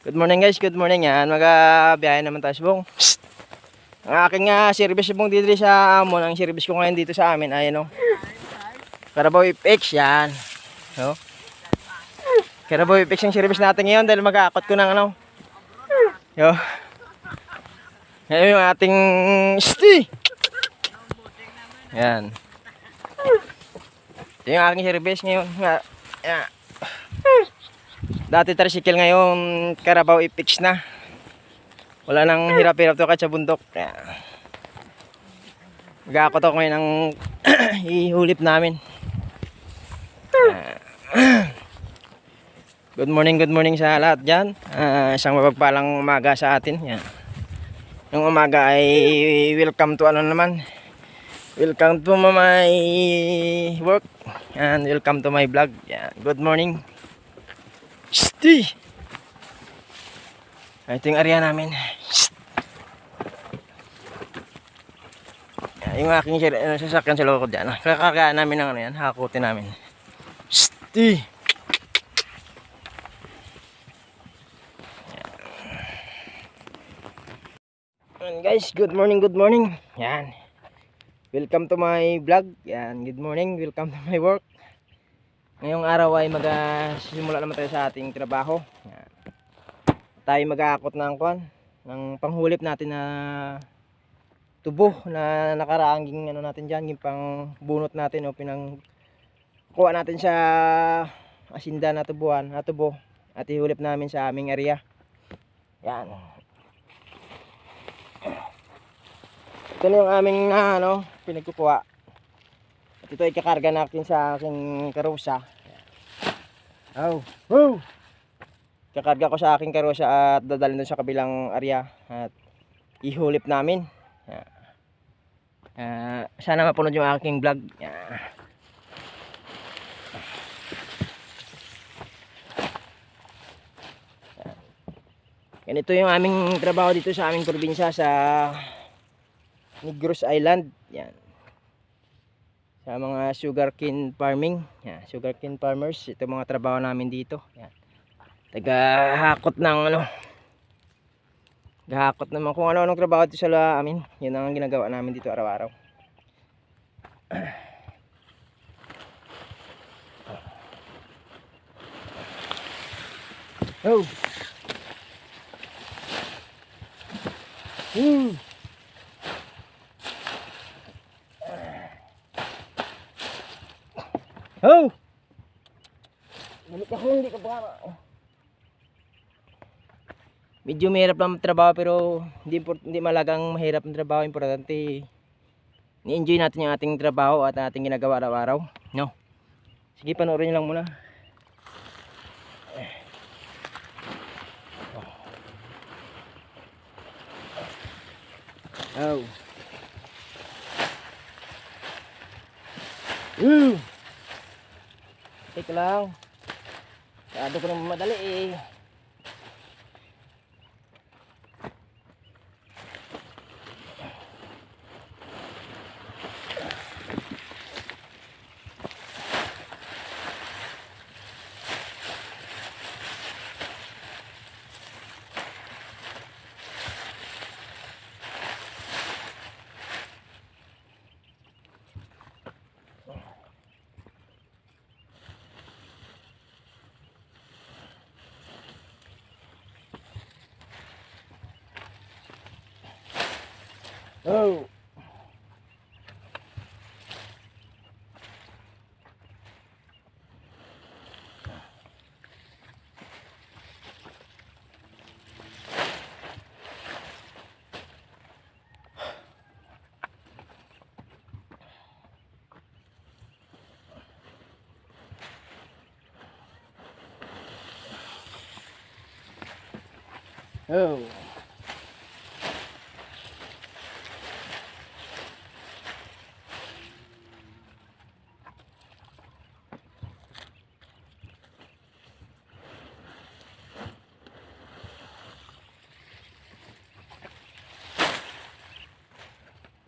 Good morning guys, good morning yan. Mag-biyahe naman tayo subong. Ang aking service subong dito sa amon. Ang service ko ngayon dito sa amin ay ano, Carabao FX yan. No? Carabao FX yung service natin ngayon dahil mag-aakot ko ng ano. Yo. Ngayon yung ating sti. Yan. Ito yung aking service ngayon. Yan. Dati tricycle, ngayon Carabao FX na. Wala nang hirap-hirap to kahit sa bundok. Mag-aakot ako ngayon ng ihulip namin. Good morning sa lahat dyan. Isang mapagpalang umaga sa atin. Yan. Yung umaga ay welcome to ano naman. Welcome to my work. And welcome to my vlog. Yan. Good morning. Sti! Ito yung area namin. Yung aking sasakyan sa loob dyan. Kakakaan namin ng ano yan. Hakutin namin. Sti! Yan guys, good morning. Yan. Welcome to my vlog. Yan, good morning. Welcome to my work. Ngayong araw ay magsisimula naman tayo sa ating trabaho. Yan. Tayo mag-aakot ng ng panghulip natin na tubo na nakaraanging ano natin diyan, yung pangbunot natin o kuha natin sa asinda na tubo at ihulip namin sa aming area. Yan. Ito na yung aming pinagkukuha. At ito ay kakarga natin sa aking karusa. Kakarga ko sa aking karusa at dadalhin doon sa kabilang area at ihulip namin. Sana mapunod yung aking vlog. Ganito yung aming trabaho dito sa aming probinsya sa Negros Island. Yan. Sa mga sugarcane farming. Yan, sugarcane farmers. Ito mga trabaho namin dito. Yan. Tagahakot ng gahakot naman kung ano-anong trabaho dito sa amin. Yan ang ginagawa namin dito araw-araw. Oh. Oh. Hindi ka para. Medyo mahirap lang trabaho pero hindi malagang mahirap ang trabaho. Importante ni-enjoy natin yung ating trabaho at ating ginagawa araw-araw, no? Sige, panoorin niyo lang muna. Oh. Teka lang. Kado ko nang madali eh. Oh. Oh.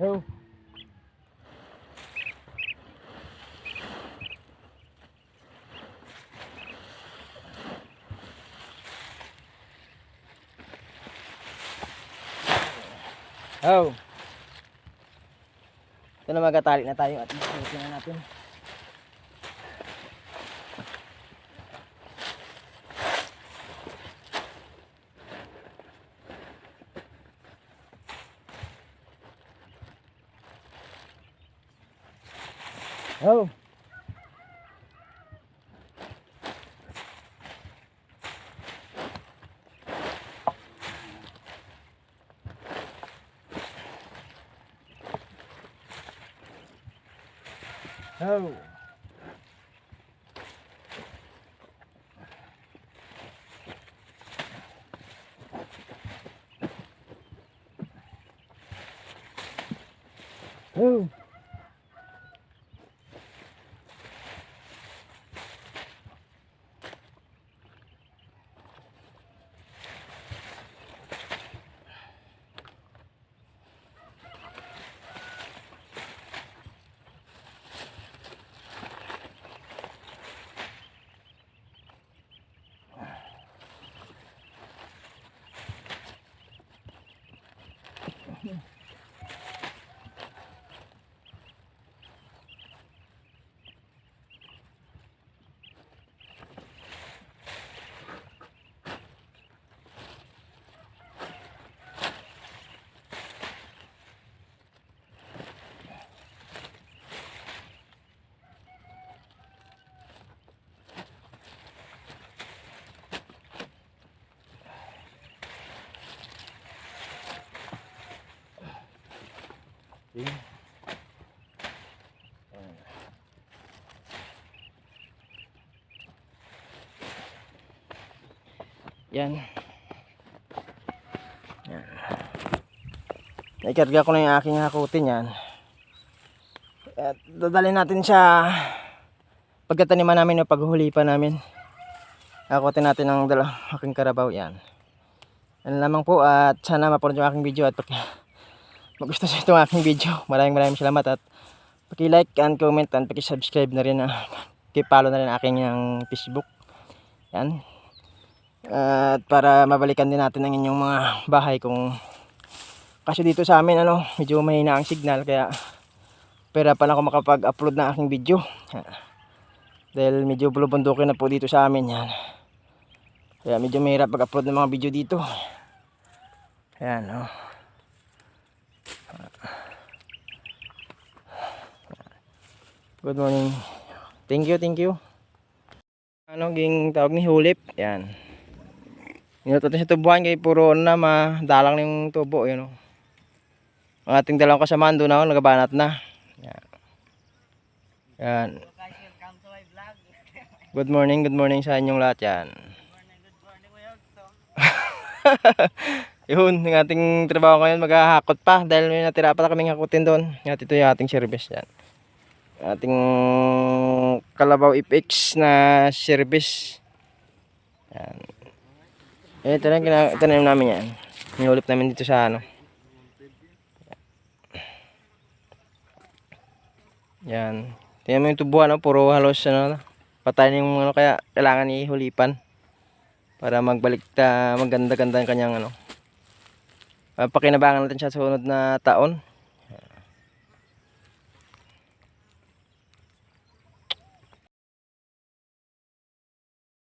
Oh. Oh. Ito na, magatali na tayo at isuot na natin. Oh. Oh. Oh. Yan. Yan. Naikarga ko na yung aking hakutin yan. At dadalhin natin siya pagkataniman namin o paghuli pa namin. Hakutin natin ang aking karabaw yan. Yan lamang po at sana mapanood yung aking video at magustuhan sa itong aking video. Maraming salamat at paki-like and comment and paki-subscribe na rin. Paki-follow na rin aking Facebook. Yan. At para mabalikan din natin ang inyong mga bahay kung kasi dito sa amin medyo mahina ang signal kaya pera pa na ako makapag-upload ng aking video dahil medyo bulubundukin na po dito sa amin yan. Kaya medyo mahirap pag-upload ng mga video dito. Ayan Good morning. Thank you. Ging tawag ni hulip. Yan. Niluto sa tubuhan kay puro na madalang na yung tubo. Yan ang ating dalawang kasamaan doon nagabanat na. Yan. Good morning sa inyong lahat yan. Good morning. Yun, yung ating trabaho ngayon maghahakot pa dahil may natira pa kaming hakutin doon. At ito yung ating service yan. Ating Kalabaw FX na service. Yan. Ito na tinanim namin yan. Hinulip namin dito sa Yan. Tingnan mo yung tubuhan puro halos patay na yung kaya kailangan ihulipan para magbalik maganda-ganda yung kanyang pakinabangan natin siya sa sunod na taon.